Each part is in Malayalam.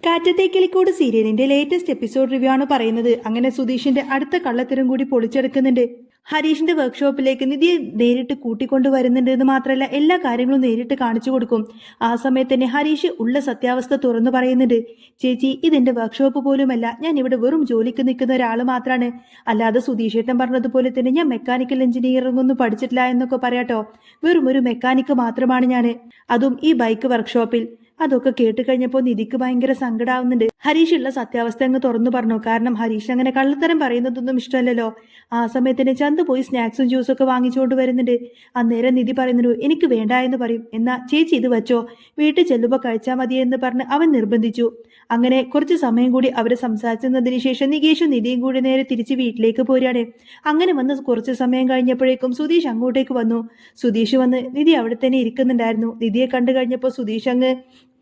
കാറ്റത്തെ കിളിക്കൂട് സീരിയലിന്റെ ലേറ്റസ്റ്റ് എപ്പിസോഡ് റിവ്യൂ ആണ് പറയുന്നത്. അങ്ങനെ സുധീഷിന്റെ അടുത്ത കള്ളത്തരം കൂടി പൊളിച്ചെടുക്കുന്നുണ്ട്. ഹരീഷിന്റെ വർക്ക്ഷോപ്പിലേക്ക് നിധിയെ നേരിട്ട് കൂട്ടിക്കൊണ്ടു വരുന്നുണ്ട് എന്ന് മാത്രമല്ല എല്ലാ കാര്യങ്ങളും നേരിട്ട് കാണിച്ചു കൊടുക്കും. ആ സമയത്ത് തന്നെ ഹരീഷ് ഉള്ള സത്യാവസ്ഥ തുറന്നു പറയുന്നുണ്ട്. ചേച്ചി, ഇതെന്റെ വർക്ക്ഷോപ്പ് പോലുമല്ല, ഞാൻ ഇവിടെ വെറും ജോലിക്ക് നിൽക്കുന്ന ഒരാൾ മാത്രമാണ്. അല്ലാതെ സുധീഷേട്ടൻ പറഞ്ഞതുപോലെ തന്നെ ഞാൻ മെക്കാനിക്കൽ എഞ്ചിനീയറിംഗ് ഒന്നും പഠിച്ചിട്ടില്ല എന്നൊക്കെ പറയാട്ടോ. വെറും ഒരു മെക്കാനിക്ക് മാത്രമാണ് ഞാൻ, അതും ഈ ബൈക്ക് വർക്ക്ഷോപ്പിൽ. അതൊക്കെ കേട്ട് കഴിഞ്ഞപ്പോൾ നിധിക്ക് ഭയങ്കര സങ്കടാവുന്നുണ്ട്. ഹരീഷ് ഉള്ള സത്യാവസ്ഥ അങ്ങ് തുറന്നു പറഞ്ഞു. കാരണം ഹരീഷ് അങ്ങനെ കള്ളത്തരം പറയുന്നതൊന്നും ഇഷ്ടമല്ലല്ലോ. ആ സമയത്തിന് ചന്തു പോയി സ്നാക്സും ജ്യൂസും ഒക്കെ വാങ്ങിച്ചുകൊണ്ട് വരുന്നുണ്ട്. അന്നേരം നിധി പറയുന്നു, എനിക്ക് വേണ്ട എന്ന് പറയും. എന്നാ ചേച്ചി ഇത് വെച്ചോ, വീട്ടിൽ ചെല്ലുമ്പോൾ കഴിച്ചാൽ മതിയെന്ന് പറഞ്ഞ് അവൻ നിർബന്ധിച്ചു. അങ്ങനെ കുറച്ച് സമയം കൂടി അവര് സംസാരിച്ചതിന് ശേഷം നികേഷും നിധിയും കൂടി നേരെ തിരിച്ച് വീട്ടിലേക്ക് പോരാണ്. അങ്ങനെ വന്ന് കുറച്ച് സമയം കഴിഞ്ഞപ്പോഴേക്കും സുധീഷ് അങ്ങോട്ടേക്ക് വന്നു. സുധീഷ് വന്ന് നിധി അവിടെ തന്നെ ഇരിക്കുന്നുണ്ടായിരുന്നു. നിധിയെ കണ്ടു കഴിഞ്ഞപ്പോൾ സുധീഷ് അങ്ങ്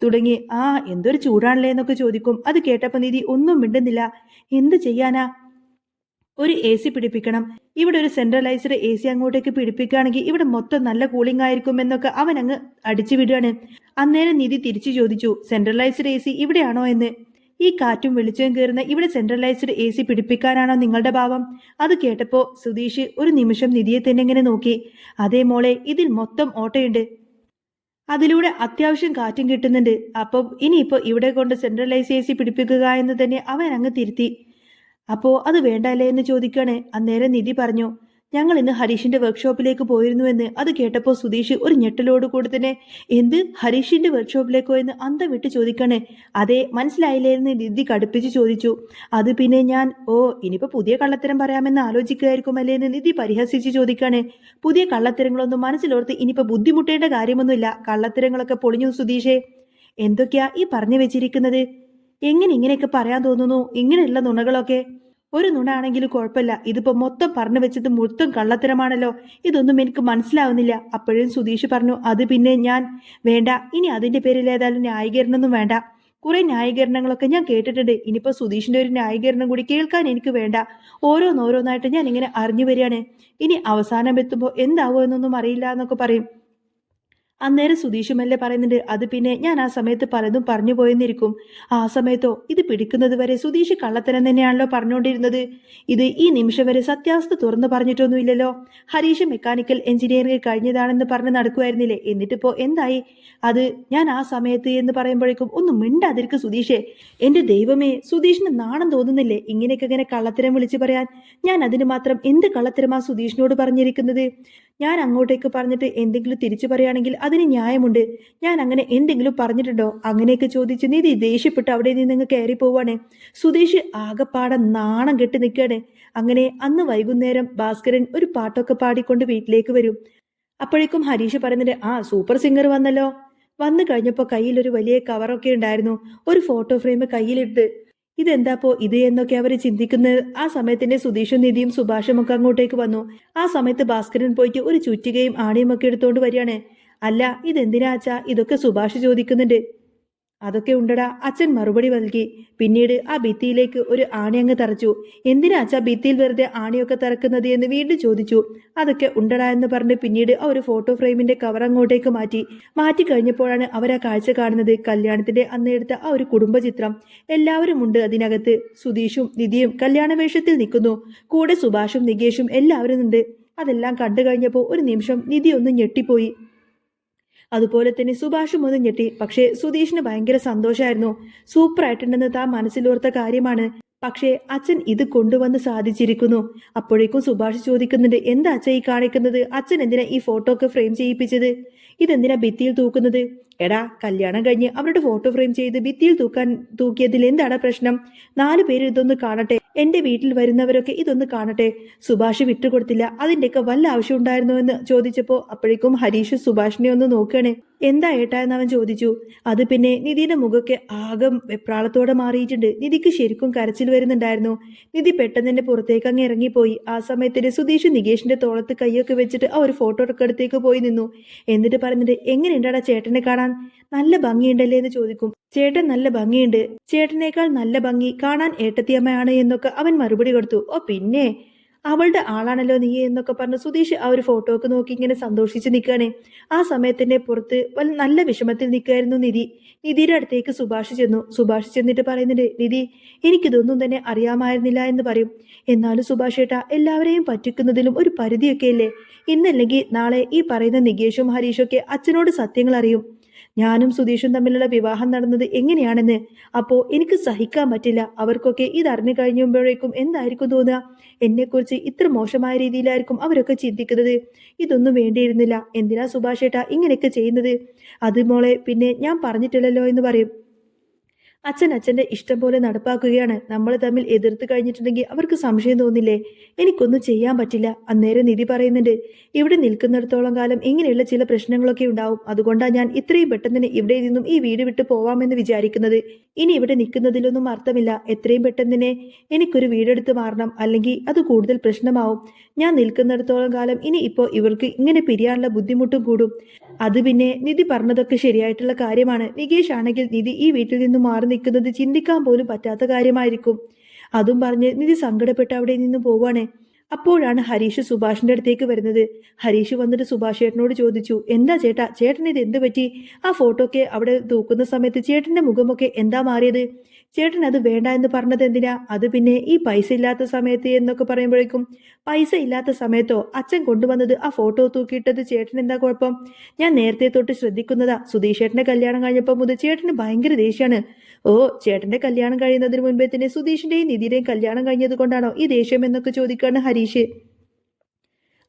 തുടങ്ങി, എന്തൊരു ചൂടാണല്ലേ എന്നൊക്കെ ചോദിക്കും. അത് കേട്ടപ്പോൾ നിധി ഒന്നും മിണ്ടുന്നില്ല. എന്ത് ചെയ്യാനാ, ഒരു എ സി പിടിപ്പിക്കണം, ഇവിടെ ഒരു സെൻട്രലൈസ്ഡ് എ സി അങ്ങോട്ടേക്ക് പിടിപ്പിക്കുകയാണെങ്കിൽ ഇവിടെ മൊത്തം നല്ല കൂളിംഗ് ആയിരിക്കും എന്നൊക്കെ അവൻ അങ്ങ് അടിച്ചു വിടുകയാണ്. അന്നേരം നിധി തിരിച്ചു ചോദിച്ചു, സെൻട്രലൈസ്ഡ് എ സി ഇവിടെയാണോ എന്ന്? ഈ കാറ്റും വെളിച്ചവും കയറുന്ന ഇവിടെ സെൻട്രലൈസ്ഡ് എ സി പിടിപ്പിക്കാനാണോ നിങ്ങളുടെ ഭാവം? അത് കേട്ടപ്പോ സുധീഷ് ഒരു നിമിഷം നിധിയെ തന്നെ ഇങ്ങനെ നോക്കി. അതേ മോളെ, ഇതിൽ മൊത്തം ഓട്ടയുണ്ട്, അതിലൂടെ അത്യാവശ്യം കാറ്റും കിട്ടുന്നുണ്ട്. അപ്പം ഇനിയിപ്പോ ഇവിടെ കൊണ്ട് സെൻട്രലൈസ് എ സി പിടിപ്പിക്കുക എന്ന് തന്നെ അവൻ അങ്ങ് തിരുത്തി. അപ്പോ അത് വേണ്ടല്ലേ എന്ന് ചോദിക്കാണ്. അന്നേരം നിധി പറഞ്ഞു, ഞങ്ങൾ ഇന്ന് ഹരീഷിന്റെ വർക്ക്ഷോപ്പിലേക്ക് പോയിരുന്നുവെന്ന്. അത് കേട്ടപ്പോൾ സുധീഷ് ഒരു ഞെട്ടലോട് കൂടി തന്നെ, എന്ത്, ഹരീഷിന്റെ വർക്ക്ഷോപ്പിലേക്കോ എന്ന് അന്തം വിട്ട് ചോദിക്കാണ്. അതെ, മനസ്സിലായില്ലേ എന്ന് നിധി കടുപ്പിച്ച് ചോദിച്ചു. അത് പിന്നെ ഞാൻ ഇനിയിപ്പോ പുതിയ കള്ളത്തരം പറയാമെന്ന് ആലോചിക്കുകയായിരിക്കുമല്ലേ എന്ന് നിധി പരിഹസിച്ച് ചോദിക്കാണ്. പുതിയ കള്ളത്തരങ്ങളൊന്നും മനസ്സിലോർത്ത് ഇനിയിപ്പോ ബുദ്ധിമുട്ടേണ്ട കാര്യമൊന്നുമില്ല. കള്ളത്തരങ്ങളൊക്കെ പൊളിഞ്ഞു സുധീഷേ. എന്തൊക്കെയാ ഈ പറഞ്ഞു വെച്ചിരിക്കുന്നത്? എങ്ങനെ ഇങ്ങനെയൊക്കെ പറയാൻ തോന്നുന്നു? ഇങ്ങനെയുള്ള നുണകളൊക്കെ. ഒരു നുണ ആണെങ്കിലും കുഴപ്പമില്ല, ഇതിപ്പോ മൊത്തം പറഞ്ഞു വെച്ചത് മൊത്തം കള്ളത്തരമാണല്ലോ. ഇതൊന്നും എനിക്ക് മനസ്സിലാവുന്നില്ല. അപ്പോഴും സുധീഷ് പറഞ്ഞു, അത് പിന്നെ ഞാൻ വേണ്ട, ഇനി അതിന്റെ പേരിൽ ഏതായാലും ന്യായീകരണമൊന്നും വേണ്ട. കുറെ ന്യായീകരണങ്ങളൊക്കെ ഞാൻ കേട്ടിട്ടുണ്ട്. ഇനിയിപ്പോ സുധീഷിന്റെ ഒരു ന്യായീകരണം കൂടി കേൾക്കാൻ എനിക്ക് വേണ്ട. ഓരോന്നോരോന്നായിട്ട് ഞാൻ ഇങ്ങനെ അറിഞ്ഞു വരികയാണ്. ഇനി അവസാനം എത്തുമ്പോൾ എന്താവോ എന്നൊന്നും അറിയില്ല എന്നൊക്കെ പറയും. അന്നേരം സുധീഷ് മെല്ലെ പറയുന്നുണ്ട്, അത് പിന്നെ ഞാൻ ആ സമയത്ത് പലതും പറഞ്ഞു പോയെന്നിരിക്കും. ആ സമയത്തോ ഇത് പിടിക്കുന്നത് വരെ സുധീഷ് കള്ളത്തരം തന്നെയാണല്ലോ പറഞ്ഞുകൊണ്ടിരുന്നത്. ഇത് ഈ നിമിഷം വരെ സത്യാവസ്ഥ തുറന്നു പറഞ്ഞിട്ടൊന്നുമില്ലല്ലോ. ഹരീഷ് മെക്കാനിക്കൽ എഞ്ചിനീയറിംഗ് കഴിഞ്ഞതാണെന്ന് പറഞ്ഞ് നടക്കുമായിരുന്നില്ലേ, എന്നിട്ടിപ്പോ എന്തായി? അത് ഞാൻ ആ സമയത്ത് എന്ന് പറയുമ്പോഴേക്കും ഒന്നും മിണ്ടാതിരിക്കും സുധീഷേ. എന്റെ ദൈവമേ, സുധീഷിന് നാണം തോന്നുന്നില്ലേ ഇങ്ങനെയൊക്കെ ഇങ്ങനെ കള്ളത്തരം വിളിച്ചു പറയാൻ? ഞാൻ അതിന് മാത്രം എന്ത് കള്ളത്തരമാ സുധീഷിനോട് പറഞ്ഞിരിക്കുന്നത്? ഞാൻ അങ്ങോട്ടേക്ക് പറഞ്ഞിട്ട് എന്തെങ്കിലും തിരിച്ചു പറയുകയാണെങ്കിൽ അതിന് ന്യായമുണ്ട്. ഞാൻ അങ്ങനെ എന്തെങ്കിലും പറഞ്ഞിട്ടുണ്ടോ? അങ്ങനെയൊക്കെ ചോദിച്ച് നിധി ദേഷ്യപ്പെട്ട് അവിടെ നിന്ന് കയറി പോവാണ്. സുധീഷ് ആകെപ്പാടെ നാണം കെട്ടി നിൽക്കുകയാണ്. അങ്ങനെ അന്ന് വൈകുന്നേരം ഭാസ്കരൻ ഒരു പാട്ടൊക്കെ പാടിക്കൊണ്ട് വീട്ടിലേക്ക് വരും. അപ്പോഴേക്കും ഹരീഷ് പറയുന്നുണ്ട്, സൂപ്പർ സിംഗർ വന്നല്ലോ. വന്നു കഴിഞ്ഞപ്പോൾ കയ്യിൽ ഒരു വലിയ കവറൊക്കെ ഉണ്ടായിരുന്നു. ഒരു ഫോട്ടോ ഫ്രെയിം കയ്യിലിട്ട്, ഇതെന്താപ്പോ ഇത് എന്നൊക്കെ അവർ ചിന്തിക്കുന്നത്. ആ സമയത്തിന്റെ സുധീഷും നിധിയും സുഭാഷും ഒക്കെ അങ്ങോട്ടേക്ക് വന്നു. ആ സമയത്ത് ഭാസ്കരൻ പോയിട്ട് ഒരു ചുറ്റികയും ആണിയും ഒക്കെ എടുത്തോണ്ട് വരികയാണ്. അല്ല, ഇതെന്തിനാ അച്ഛാ? ഇതൊക്കെ സുഭാഷ് ചോദിക്കുന്നുണ്ട്. അതൊക്കെ ഉണ്ടടാ, അച്ഛൻ മറുപടി നൽകി. പിന്നീട് ആ ഭിത്തിയിലേക്ക് ഒരു ആണി അങ്ങ് തറച്ചു. എന്തിനാ അച്ഛാ ഭിത്തിയിൽ വെറുതെ ആണിയൊക്കെ തറക്കുന്നത് എന്ന് വീണ്ടും ചോദിച്ചു. അതൊക്കെ ഉണ്ടടാ എന്ന് പറഞ്ഞ് പിന്നീട് ആ ഒരു ഫോട്ടോ ഫ്രെയിമിന്റെ കവർ അങ്ങോട്ടേക്ക് മാറ്റി കഴിഞ്ഞപ്പോഴാണ് അവർ ആ കാഴ്ച കാണുന്നത്. കല്യാണത്തിന്റെ അന്ന് എടുത്ത ആ ഒരു കുടുംബചിത്രം. എല്ലാവരും ഉണ്ട് അതിനകത്ത്. സുധീഷും നിധിയും കല്യാണ വേഷത്തിൽ നിൽക്കുന്നു. കൂടെ സുഭാഷും നികേഷും എല്ലാവരും ഉണ്ട്. അതെല്ലാം കണ്ടു കഴിഞ്ഞപ്പോൾ ഒരു നിമിഷം നിധി ഒന്ന് ഞെട്ടിപ്പോയി. അതുപോലെ തന്നെ സുഭാഷും ഒന്ന് ഞെട്ടി. പക്ഷേ സുധീഷിന് ഭയങ്കര സന്തോഷമായിരുന്നു. സൂപ്പറായിട്ടുണ്ടെന്ന് താൻ മനസ്സിലോർത്ത കാര്യമാണ്. പക്ഷേ അച്ഛൻ ഇത് കൊണ്ടുവന്ന് സാധിച്ചിരിക്കുന്നു. അപ്പോഴേക്കും സുഭാഷ് ചോദിക്കുന്നുണ്ട്, എന്താ അച്ഛൻ ഈ കാണിക്കുന്നത്? അച്ഛൻ എന്തിനാ ഈ ഫോട്ടോ ഒക്കെ ഫ്രെയിം ചെയ്യിപ്പിച്ചത്? ഇതെന്തിനാ ഭിത്തിയിൽ തൂക്കുന്നത്? എടാ, കല്യാണം കഴിഞ്ഞ് അവരുടെ ഫോട്ടോ ഫ്രെയിം ചെയ്ത് ഭിത്തിയിൽ തൂക്കിയതിൽ എന്താണ് പ്രശ്നം? 4 പേര് ഇതൊന്ന് കാണട്ടെ, എന്റെ വീട്ടിൽ വരുന്നവരൊക്കെ ഇതൊന്ന് കാണട്ടെ. സുഭാഷ് വിട്ടുകൊടുത്തില്ല. അതിന്റെയൊക്കെ വല്ല ആവശ്യം ഉണ്ടായിരുന്നോ എന്ന് ചോദിച്ചപ്പോ അപ്പോഴേക്കും ഹരീഷ് സുഭാഷിനെ ഒന്ന് നോക്കുകയാണ്. എന്താ ഏട്ടാ എന്ന് അവൻ ചോദിച്ചു. അത് പിന്നെ നിധിയുടെ മുഖമൊക്കെ ആകെ വെപ്രാളത്തോടെ മാറിയിട്ടുണ്ട്. നിധിക്ക് ശരിക്കും കരച്ചിൽ വരുന്നുണ്ടായിരുന്നു. നിധി പെട്ടെന്ന് തന്നെ പുറത്തേക്ക് അങ്ങ് ഇറങ്ങിപ്പോയി. ആ സമയത്തിന് സുധീഷ് നികേഷിന്റെ തോളത്ത് കൈയൊക്കെ വെച്ചിട്ട് ആ ഒരു ഫോട്ടോ അടുത്തേക്ക് പോയി നിന്നു. എന്നിട്ട് പറഞ്ഞിട്ട്, എങ്ങനെയുണ്ടാടാ ചേട്ടനെ കാണാൻ? നല്ല ഭംഗിയുണ്ടല്ലേ എന്ന് ചോദിക്കും. ചേട്ടൻ നല്ല ഭംഗിയുണ്ട്, ചേട്ടനേക്കാൾ നല്ല ഭംഗി കാണാൻ ഏട്ടത്തിയമ്മയാണ് എന്നൊക്കെ അവൻ മറുപടി കൊടുത്തു. പിന്നെ അവളുടെ ആളാണല്ലോ നീ എന്നൊക്കെ പറഞ്ഞ് സുധീഷ് ആ ഒരു ഫോട്ടോ ഒക്കെ നോക്കി ഇങ്ങനെ സന്തോഷിച്ച് നിൽക്കുകയാണ്. ആ സമയത്തിന്റെ പുറത്ത് നല്ല വിഷമത്തിൽ നിൽക്കുകയായിരുന്നു നിധി. നിധിയുടെ അടുത്തേക്ക് സുഭാഷ് ചെന്നു. സുഭാഷ് ചെന്നിട്ട് പറയുന്നുണ്ട്, നിധി എനിക്കിതൊന്നും തന്നെ അറിയാമായിരുന്നില്ല എന്ന് പറയും. എന്നാലും സുഭാഷ് ഏട്ടാ, എല്ലാവരെയും പറ്റിക്കുന്നതിലും ഒരു പരിധിയൊക്കെ ഇല്ലേ? ഇന്നല്ലെങ്കിൽ നാളെ ഈ പറയുന്ന നികേഷും ഹരീഷൊക്കെ അച്ഛനോട് സത്യങ്ങൾ അറിയും. ഞാനും സുധീഷും തമ്മിലുള്ള വിവാഹം നടന്നത് എങ്ങനെയാണെന്ന്. അപ്പോൾ എനിക്ക് സഹിക്കാൻ പറ്റില്ല. അവർക്കൊക്കെ ഇതറിഞ്ഞു കഴിഞ്ഞുമ്പോഴേക്കും എന്തായിരിക്കും തോന്നുക? എന്നെക്കുറിച്ച് ഇത്ര മോശമായ രീതിയിലായിരിക്കും അവരൊക്കെ ചിന്തിക്കുന്നത്. ഇതൊന്നും വേണ്ടിയിരുന്നില്ല. എന്തിനാ സുഭാഷ് ഏട്ടാ ഇങ്ങനെയൊക്കെ ചെയ്യുന്നത്? അത് മോളെ പിന്നെ ഞാൻ പറഞ്ഞിട്ടില്ലല്ലോ എന്ന് പറയും. അച്ഛൻ അച്ഛന്റെ ഇഷ്ടം പോലെ നടപ്പാക്കുകയാണ്. നമ്മൾ തമ്മിൽ എതിർത്ത് കഴിഞ്ഞിട്ടുണ്ടെങ്കിൽ അവർക്ക് സംശയം തോന്നില്ലേ? എനിക്കൊന്നും ചെയ്യാൻ പറ്റില്ല. അന്നേരം നിധി പറയുന്നുണ്ട്, ഇവിടെ നിൽക്കുന്നിടത്തോളം കാലം ഇങ്ങനെയുള്ള ചില പ്രശ്നങ്ങളൊക്കെ ഉണ്ടാവും. അതുകൊണ്ടാണ് ഞാൻ ഇത്രയും പെട്ടെന്ന് തന്നെ ഇവിടെ നിന്നും ഈ വീട് വിട്ട് പോവാമെന്ന് വിചാരിക്കുന്നത്. ഇനി ഇവിടെ നിൽക്കുന്നതിലൊന്നും അർത്ഥമില്ല. എത്രയും പെട്ടെന്ന് തന്നെ എനിക്കൊരു വീടെടുത്ത് മാറണം. അല്ലെങ്കിൽ അത് കൂടുതൽ പ്രശ്നമാവും. ഞാൻ നിൽക്കുന്നിടത്തോളം കാലം ഇനി ഇപ്പോൾ ഇവർക്ക് ഇങ്ങനെ പിരിയാനുള്ള ബുദ്ധിമുട്ടും കൂടും. അത് പിന്നെ നിധി പറഞ്ഞതൊക്കെ ശരിയായിട്ടുള്ള കാര്യമാണ്. നികേഷ് ആണെങ്കിൽ നിധി ഈ വീട്ടിൽ നിന്നും മാറി നിൽക്കുന്നത് ചിന്തിക്കാൻ പോലും പറ്റാത്ത കാര്യമായിരിക്കും. അതും പറഞ്ഞ് നിധി സങ്കടപ്പെട്ട് അവിടെ നിന്ന് പോവാണ്. അപ്പോഴാണ് ഹരീഷ് സുഭാഷിന്റെ അടുത്തേക്ക് വരുന്നത്. ഹരീഷ് വന്നിട്ട് സുഭാഷ് ചേട്ടനോട് ചോദിച്ചു, എന്താ ചേട്ടാ, ചേട്ടൻ ഇത് എന്ത് പറ്റി? ആ ഫോട്ടോ ഒക്കെ അവിടെ തൂക്കുന്ന സമയത്ത് ചേട്ടന്റെ മുഖമൊക്കെ എന്താ മാറിയത്? ചേട്ടൻ അത് വേണ്ട എന്ന് പറഞ്ഞത് എന്തിനാ? അത് പിന്നെ ഈ പൈസ ഇല്ലാത്ത സമയത്ത് എന്നൊക്കെ പറയുമ്പോഴേക്കും, പൈസ ഇല്ലാത്ത സമയത്തോ? അച്ഛൻ കൊണ്ടുവന്നത് ആ ഫോട്ടോ തൂക്കിയിട്ടത് ചേട്ടൻ എന്താ കുഴപ്പം? ഞാൻ നേരത്തെ തൊട്ട് ശ്രദ്ധിക്കുന്നതാ. സുധീഷ് ചേട്ടന്റെ കല്യാണം കഴിഞ്ഞപ്പോൾ മുതൽ ചേട്ടന് ഭയങ്കര ദേഷ്യമാണ്. ഓ, ചേട്ടന്റെ കല്യാണം കഴിയുന്നതിന് മുൻപേ തന്നെ സുധീഷിന്റെയും നിധിയുടെയും കല്യാണം കഴിഞ്ഞത് കൊണ്ടാണോ ഈ ദേഷ്യം എന്നൊക്കെ ചോദിക്കുകയാണ് ഹരീഷ്.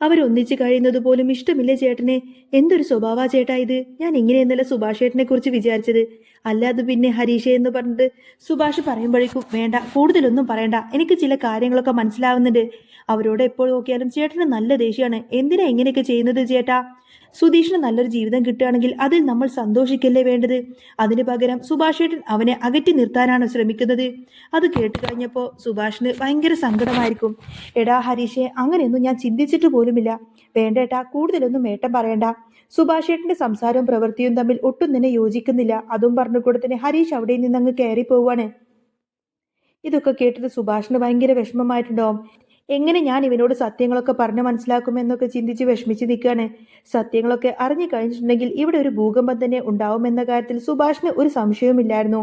അവരൊന്നിച്ച് കഴിയുന്നത് പോലും ഇഷ്ടമില്ലേ ചേട്ടനെ? എന്തൊരു സ്വഭാവാ ചേട്ടാ ഇത്? ഞാൻ ഇങ്ങനെയെന്നല്ല സുഭാഷ് ചേട്ടനെ കുറിച്ച് വിചാരിച്ചത്. അല്ലാതെ പിന്നെ ഹരീഷ എന്ന് പറഞ്ഞിട്ട് സുഭാഷ് പറയുമ്പോഴേക്കും, വേണ്ട, കൂടുതലൊന്നും പറയണ്ട. എനിക്ക് ചില കാര്യങ്ങളൊക്കെ മനസ്സിലാവുന്നുണ്ട്. അവരോട് എപ്പോൾ നോക്കിയാലും ചേട്ടന് നല്ല ദേഷ്യമാണ്. എന്തിനാ ഇങ്ങനെയൊക്കെ ചെയ്യുന്നത് ചേട്ടാ? സുധീഷിന് നല്ലൊരു ജീവിതം കിട്ടുകയാണെങ്കിൽ അതിൽ നമ്മൾ സന്തോഷിക്കല്ലേ വേണ്ടത്? അതിന് പകരം സുഭാഷ് ഏട്ടൻ അവനെ അകറ്റി നിർത്താനാണ് ശ്രമിക്കുന്നത്. അത് കേട്ട് കഴിഞ്ഞപ്പോൾ സുഭാഷിന് ഭയങ്കര സങ്കടമായിരിക്കും. എടാ ഹരീഷെ, അങ്ങനെയൊന്നും ഞാൻ ചിന്തിച്ചിട്ട് പോലുമില്ല. വേണ്ടേട്ടാ, കൂടുതലൊന്നും ഏട്ടൻ പറയണ്ട. സുഭാഷ് ഏട്ടന്റെ സംസാരവും പ്രവൃത്തിയും തമ്മിൽ ഒട്ടും തന്നെ യോജിക്കുന്നില്ല. അതും പറഞ്ഞുകൂടെ തന്നെ ഹരീഷ് അവിടെ നിന്ന് അങ്ങ് കയറി പോവാണ്. ഇതൊക്കെ കേട്ടിട്ട് സുഭാഷിന് ഭയങ്കര വിഷമമായിട്ടുണ്ടാവും. എങ്ങനെ ഞാൻ ഇവനോട് സത്യങ്ങളൊക്കെ പറഞ്ഞു മനസ്സിലാക്കുമെന്നൊക്കെ ചിന്തിച്ച് വിഷമിച്ച് നിൽക്കുകയാണ്. സത്യങ്ങളൊക്കെ അറിഞ്ഞു കഴിഞ്ഞിട്ടുണ്ടെങ്കിൽ ഇവിടെ ഒരു ഭൂകമ്പം തന്നെ ഉണ്ടാവുമെന്ന കാര്യത്തിൽ സുഭാഷിന് ഒരു സംശയവുമില്ലായിരുന്നു.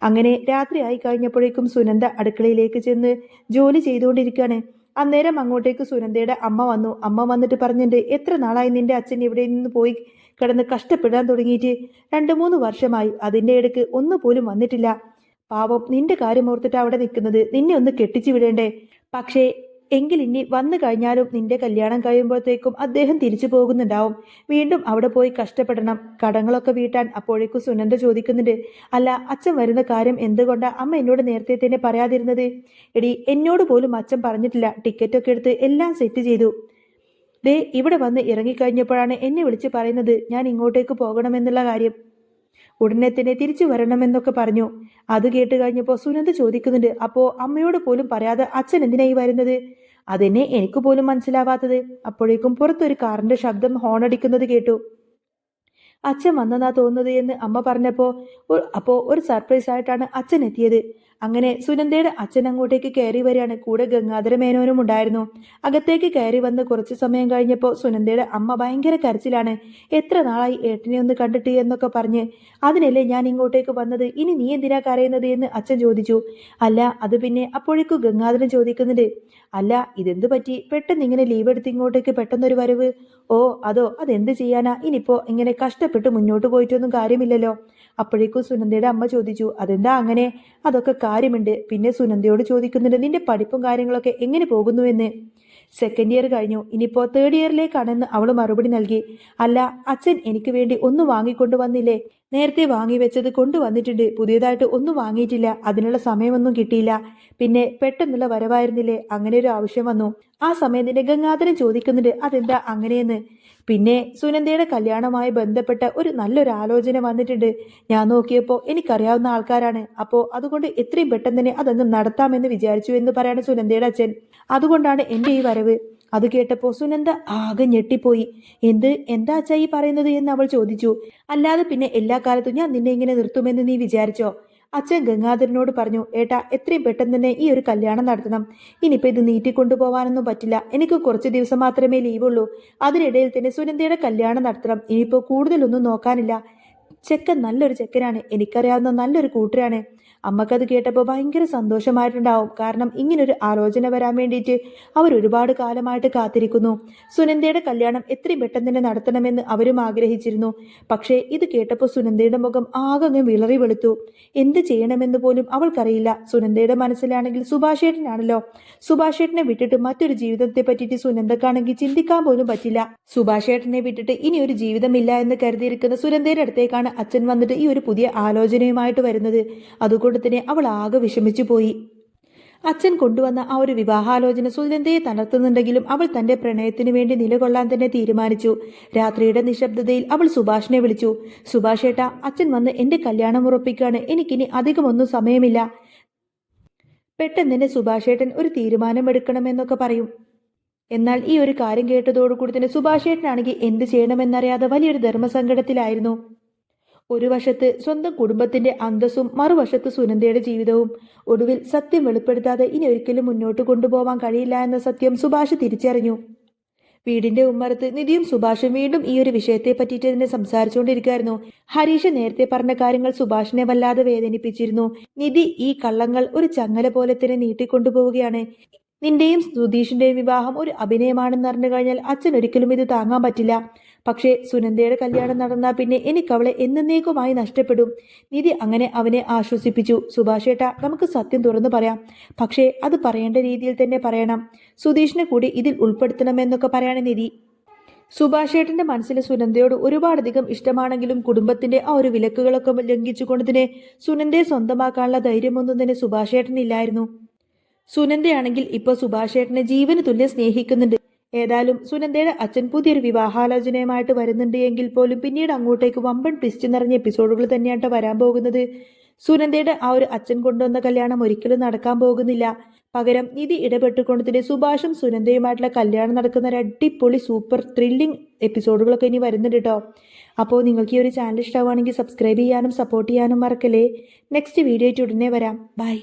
അങ്ങനെ രാത്രി ആയി കഴിഞ്ഞപ്പോഴേക്കും സുനന്ദ അടുക്കളയിലേക്ക് ചെന്ന് ജോലി ചെയ്തുകൊണ്ടിരിക്കുകയാണ്. അന്നേരം അങ്ങോട്ടേക്ക് സുനന്ദയുടെ അമ്മ വന്നു. അമ്മ വന്നിട്ട് പറഞ്ഞിട്ടുണ്ട്, എത്ര നാളായി നിന്റെ അച്ഛൻ ഇവിടെ നിന്ന് പോയി കിടന്ന് കഷ്ടപ്പെടാൻ തുടങ്ങിയിട്ട്? 2-3 വർഷമായി. അതിൻ്റെ ഇടയ്ക്ക് ഒന്നുപോലും വന്നിട്ടില്ല. പാവം, നിന്റെ കാര്യം ഓർത്തിട്ട് അവിടെ നിൽക്കുന്നത്. നിന്നെ ഒന്ന് കെട്ടിച്ചു വിടേണ്ടേ? പക്ഷേ എങ്കിൽ ഇനി വന്നു കഴിഞ്ഞാലും നിന്റെ കല്യാണം കഴിയുമ്പോഴത്തേക്കും അദ്ദേഹം തിരിച്ചു പോകുന്നുണ്ടാവും. വീണ്ടും അവിടെ പോയി കഷ്ടപ്പെടണം, കടങ്ങളൊക്കെ വീട്ടാൻ. അപ്പോഴേക്കും സുനന്ദ ചോദിക്കുന്നുണ്ട്, അല്ല, അച്ഛൻ വരുന്ന കാര്യം എന്തുകൊണ്ടാ അമ്മ എന്നോട് നേരത്തെ തന്നെ പറയാതിരുന്നത്? എടി, എന്നോട് പോലും അച്ഛൻ പറഞ്ഞിട്ടില്ല. ടിക്കറ്റൊക്കെ എടുത്ത് എല്ലാം സെറ്റ് ചെയ്തു. ദേ ഇവിടെ വന്ന് ഇറങ്ങിക്കഴിഞ്ഞപ്പോഴാണ് എന്നെ വിളിച്ച് പറയുന്നത് ഞാൻ ഇങ്ങോട്ടേക്ക് പോകണമെന്നുള്ള കാര്യം. ഉടനെ തന്നെ തിരിച്ചു വരണമെന്നൊക്കെ പറഞ്ഞു. അത് കേട്ട് കഴിഞ്ഞപ്പോൾ സുനന്ദ ചോദിക്കുന്നുണ്ട്, അപ്പോ അമ്മയോട് പോലും പറയാതെ അച്ഛൻ എന്തിനായി വരുന്നത്? അതെന്നെ എനിക്ക് പോലും മനസ്സിലാവാത്തത്. അപ്പോഴേക്കും പുറത്തൊരു കാറിന്റെ ശബ്ദം ഹോണടിക്കുന്നത് കേട്ടു. അച്ഛൻ വന്നെന്നാ തോന്നുന്നത് എന്ന് അമ്മ പറഞ്ഞപ്പോൾ അപ്പോൾ ഒരു സർപ്രൈസ് ആയിട്ടാണ് അച്ഛൻ എത്തിയത്. അങ്ങനെ സുനന്ദയുടെ അച്ഛൻ അങ്ങോട്ടേക്ക് കയറി വരികയാണ്. കൂടെ ഗംഗാധര മേനോനും ഉണ്ടായിരുന്നു. അകത്തേക്ക് കയറി വന്ന് കുറച്ച് സമയം കഴിഞ്ഞപ്പോൾ സുനന്ദയുടെ അമ്മ ഭയങ്കര കരച്ചിലാണ്. എത്ര നാളായി ഏട്ടനെ ഒന്ന് കണ്ടിട്ട് എന്നൊക്കെ പറഞ്ഞ്. അതിനല്ലേ ഞാൻ ഇങ്ങോട്ടേക്ക് വന്നത്. ഇനി നീ എന്തിനാ കരയുന്നത് എന്ന് അച്ഛൻ ചോദിച്ചു. അല്ല, അത് പിന്നെ അപ്പോഴേക്കും ഗംഗാധരൻ ചോദിക്കുന്നുണ്ട്, അല്ല, ഇതെന്ത് പറ്റി പെട്ടെന്ന് ഇങ്ങനെ ലീവ് എടുത്ത് ഇങ്ങോട്ടേക്ക് പെട്ടെന്നൊരു വരവ്? ഓ, അതോ, അതെന്ത് ചെയ്യാനാ? ഇനിയിപ്പോ ഇങ്ങനെ കഷ്ടപ്പെട്ട് മുന്നോട്ട് പോയിട്ടൊന്നും കാര്യമില്ലല്ലോ. അപ്പോഴേക്കും സുനന്ദയുടെ അമ്മ ചോദിച്ചു, അതെന്താ അങ്ങനെ? അതൊക്കെ കാര്യമുണ്ട്. പിന്നെ സുനന്ദയോട് ചോദിക്കുന്നുണ്ട്, നിന്റെ പഠിപ്പും കാര്യങ്ങളൊക്കെ എങ്ങനെ പോകുന്നുവെന്ന്. സെക്കൻഡ് ഇയർ കഴിഞ്ഞു, ഇനിയിപ്പോ തേർഡ് ഇയറിലേക്കാണെന്ന് അവൾ മറുപടി നൽകി. അല്ല, അച്ഛൻ എനിക്ക് വേണ്ടി ഒന്നും വാങ്ങിക്കൊണ്ടു വന്നില്ലേ? നേരത്തെ വാങ്ങി വെച്ചത് കൊണ്ടുവന്നിട്ടുണ്ട്. പുതിയതായിട്ട് ഒന്നും വാങ്ങിയിട്ടില്ല. അതിനുള്ള സമയമൊന്നും കിട്ടിയില്ല. പിന്നെ പെട്ടെന്നുള്ള വരവായിരുന്നില്ലേ, അങ്ങനെ ഒരു ആവശ്യം വന്നു. ആ സമയത്തിന്റെ ഗംഗാധരൻ ചോദിക്കുന്നുണ്ട്, അതെന്താ അങ്ങനെയെന്ന്. പിന്നെ സുനന്ദയുടെ കല്യാണവുമായി ബന്ധപ്പെട്ട നല്ലൊരു ആലോചന വന്നിട്ടുണ്ട്. ഞാൻ നോക്കിയപ്പോൾ എനിക്കറിയാവുന്ന ആൾക്കാരാണ്. അപ്പോൾ അതുകൊണ്ട് എത്രയും പെട്ടെന്ന് തന്നെ അതങ്ങ് നടത്താമെന്ന് വിചാരിച്ചു എന്ന് പറയാണ് സുനന്ദയുടെ അച്ഛൻ. അതുകൊണ്ടാണ് എൻ്റെ ഈ വരവ്. അത് കേട്ടപ്പോൾ സുനന്ദ ആകെ ഞെട്ടിപ്പോയി. എന്താ അച്ഛാ ഈ പറയുന്നത് എന്ന് അവൾ ചോദിച്ചു. അല്ലാതെ പിന്നെ എല്ലാ കാലത്തും ഞാൻ നിന്നെ ഇങ്ങനെ നിർത്തുമെന്ന് നീ വിചാരിച്ചോ? അച്ഛൻ ഗംഗാധരനോട് പറഞ്ഞു, ഏട്ടാ എത്രയും പെട്ടെന്ന് തന്നെ ഈ ഒരു കല്യാണം നടത്തണം. ഇനിയിപ്പോൾ ഇത് നീട്ടിക്കൊണ്ടുപോകാനൊന്നും പറ്റില്ല. എനിക്ക് കുറച്ച് ദിവസം മാത്രമേ ലീവുള്ളൂ. അതിനിടയിൽ തന്നെ സുനന്ദയുടെ കല്യാണം നടത്തണം. ഇനിയിപ്പോൾ കൂടുതലൊന്നും നോക്കാനില്ല. ചെക്കൻ നല്ലൊരു ചെക്കനാണ്, എനിക്കറിയാവുന്ന നല്ലൊരു കൂട്ടരാണ്. അമ്മക്കത് കേട്ടപ്പോൾ ഭയങ്കര സന്തോഷമായിട്ടുണ്ടാവും. കാരണം ഇങ്ങനൊരു ആലോചന വരാൻ വേണ്ടിയിട്ട് അവർ ഒരുപാട് കാലമായിട്ട് കാത്തിരിക്കുന്നു. സുനന്ദയുടെ കല്യാണം എത്രയും പെട്ടെന്ന് തന്നെ നടത്തണമെന്ന് അവരും ആഗ്രഹിച്ചിരുന്നു. പക്ഷേ ഇത് കേട്ടപ്പോൾ സുനന്ദയുടെ മുഖം ആകെ വിളറി വെളുത്തു. എന്ത് ചെയ്യണമെന്ന് പോലും അവൾക്കറിയില്ല. സുനന്ദയുടെ മനസ്സിലാണെങ്കിൽ സുഭാഷേട്ടനാണല്ലോ. സുഭാഷേട്ടനെ വിട്ടിട്ട് മറ്റൊരു ജീവിതത്തെ പറ്റിയിട്ട് സുനന്ദക്കാണെങ്കിൽ ചിന്തിക്കാൻ പോലും പറ്റില്ല. സുഭാഷേട്ടനെ വിട്ടിട്ട് ഇനി ഒരു ജീവിതമില്ല എന്ന് കരുതിയിരിക്കുന്ന സുനന്ദയുടെ അടുത്തേക്കാണ് അച്ഛൻ വന്നിട്ട് ഈ ഒരു പുതിയ ആലോചനയുമായിട്ട് വരുന്നത്. അതുകൊണ്ട് തന്നെ അവൾ ആകെ വിഷമിച്ചു പോയി. അച്ഛൻ കൊണ്ടുവന്ന ആ ഒരു വിവാഹാലോചന സുനന്ദയെ തളർത്തുന്നുണ്ടെങ്കിലും അവൾ തന്റെ പ്രണയത്തിനു വേണ്ടി നിലകൊള്ളാൻ തന്നെ തീരുമാനിച്ചു. രാത്രിയുടെ നിശബ്ദതയിൽ അവൾ സുഭാഷിനെ വിളിച്ചു. സുഭാഷേട്ട, അച്ഛൻ വന്ന് എന്റെ കല്യാണം ഉറപ്പിക്കുകയാണ്. എനിക്കിനി അധികമൊന്നും സമയമില്ല. പെട്ടെന്ന് തന്നെ സുഭാഷേട്ടൻ ഒരു തീരുമാനമെടുക്കണമെന്നൊക്കെ പറയും. എന്നാൽ ഈ ഒരു കാര്യം കേട്ടതോടുകൂടി തന്നെ സുഭാഷേട്ടനാണെങ്കിൽ എന്ത് ചെയ്യണമെന്നറിയാതെ വലിയൊരു ധർമ്മസങ്കടത്തിലായിരുന്നു. ഒരു വശത്ത് സ്വന്തം കുടുംബത്തിന്റെ അന്തസ്സും മറുവശത്ത് സുനന്ദയുടെ ജീവിതവും. ഒടുവിൽ സത്യം വെളിപ്പെടുത്താതെ ഇനി ഒരിക്കലും മുന്നോട്ട് കൊണ്ടുപോകാൻ കഴിയില്ല എന്ന സത്യം സുഭാഷ് തിരിച്ചറിഞ്ഞു. വീടിന്റെ ഉമ്മറത്ത് നിധിയും സുഭാഷും വീണ്ടും ഈ ഒരു വിഷയത്തെ പറ്റിയിട്ട് തന്നെ സംസാരിച്ചുകൊണ്ടിരിക്കുകയായിരുന്നു. ഹരീഷ് നേരത്തെ പറഞ്ഞ കാര്യങ്ങൾ സുഭാഷിനെ വല്ലാതെ വേദനിപ്പിച്ചിരുന്നു. നിധി ഈ കള്ളങ്ങൾ ഒരു ചങ്ങല പോലെ തന്നെ നീട്ടിക്കൊണ്ടുപോവുകയാണ്. നിന്റെയും സുധീഷിന്റെയും വിവാഹം ഒരു അഭിനയമാണെന്ന് അറിഞ്ഞു കഴിഞ്ഞാൽ അച്ഛൻ ഒരിക്കലും ഇത് താങ്ങാൻ പറ്റില്ല. പക്ഷേ സുനന്ദയുടെ കല്യാണം നടന്നാൽ പിന്നെ എനിക്ക് അവളെ എന്നേക്കുമായി നഷ്ടപ്പെടും. നിധി അങ്ങനെ അവനെ ആശ്വസിപ്പിച്ചു. സുഭാഷേട്ട, നമുക്ക് സത്യം തുറന്നു പറയാം. പക്ഷേ അത് പറയേണ്ട രീതിയിൽ തന്നെ പറയണം. സുധീഷിനെ കൂടി ഇതിൽ ഉൾപ്പെടുത്തണമെന്നൊക്കെ പറയാണ് നിധി. സുഭാഷേട്ടന്റെ മനസ്സിൽ സുനന്ദയോട് ഒരുപാടധികം ഇഷ്ടമാണെങ്കിലും കുടുംബത്തിന്റെ ആ ഒരു വിലക്കുകളൊക്കെ ലംഘിച്ചുകൊണ്ട് തന്നെ സുനന്ദയെ സ്വന്തമാക്കാനുള്ള ധൈര്യമൊന്നും തന്നെ സുഭാഷേട്ടനില്ലായിരുന്നു. സുനന്ദയാണെങ്കിൽ ഇപ്പോൾ സുഭാഷേട്ടനെ ജീവന് തുല്യം സ്നേഹിക്കുന്നുണ്ട്. ഏതായാലും സുനന്ദയുടെ അച്ഛൻ പുതിയൊരു വിവാഹാലോചനയുമായിട്ട് വരുന്നുണ്ട് എങ്കിൽ പോലും പിന്നീട് അങ്ങോട്ടേക്ക് വമ്പൻ ട്വിസ്റ്റ് നിറഞ്ഞ എപ്പിസോഡുകൾ തന്നെയാണ് വരാൻ പോകുന്നത്. സുനന്ദയുടെ ആ ഒരു അച്ഛൻ കൊണ്ടുവന്ന കല്യാണം ഒരിക്കലും നടക്കാൻ പോകുന്നില്ല. പകരം നിധി ഇടപെട്ടുകൊണ്ട് തന്നെ സുഭാഷും സുനന്ദയുമായിട്ടുള്ള കല്യാണം നടക്കുന്ന ഒരു അടിപൊളി സൂപ്പർ ത്രില്ലിംഗ് എപ്പിസോഡുകളൊക്കെ ഇനി വരുന്നുണ്ട് കേട്ടോ. അപ്പോൾ നിങ്ങൾക്ക് ഈ ഒരു ചാനൽ ഇഷ്ടമാണെങ്കിൽ സബ്സ്ക്രൈബ് ചെയ്യാനും സപ്പോർട്ട് ചെയ്യാനും മറക്കല്ലേ. നെക്സ്റ്റ് വീഡിയോ ആയിട്ട് ഉടനെ വരാം. ബൈ.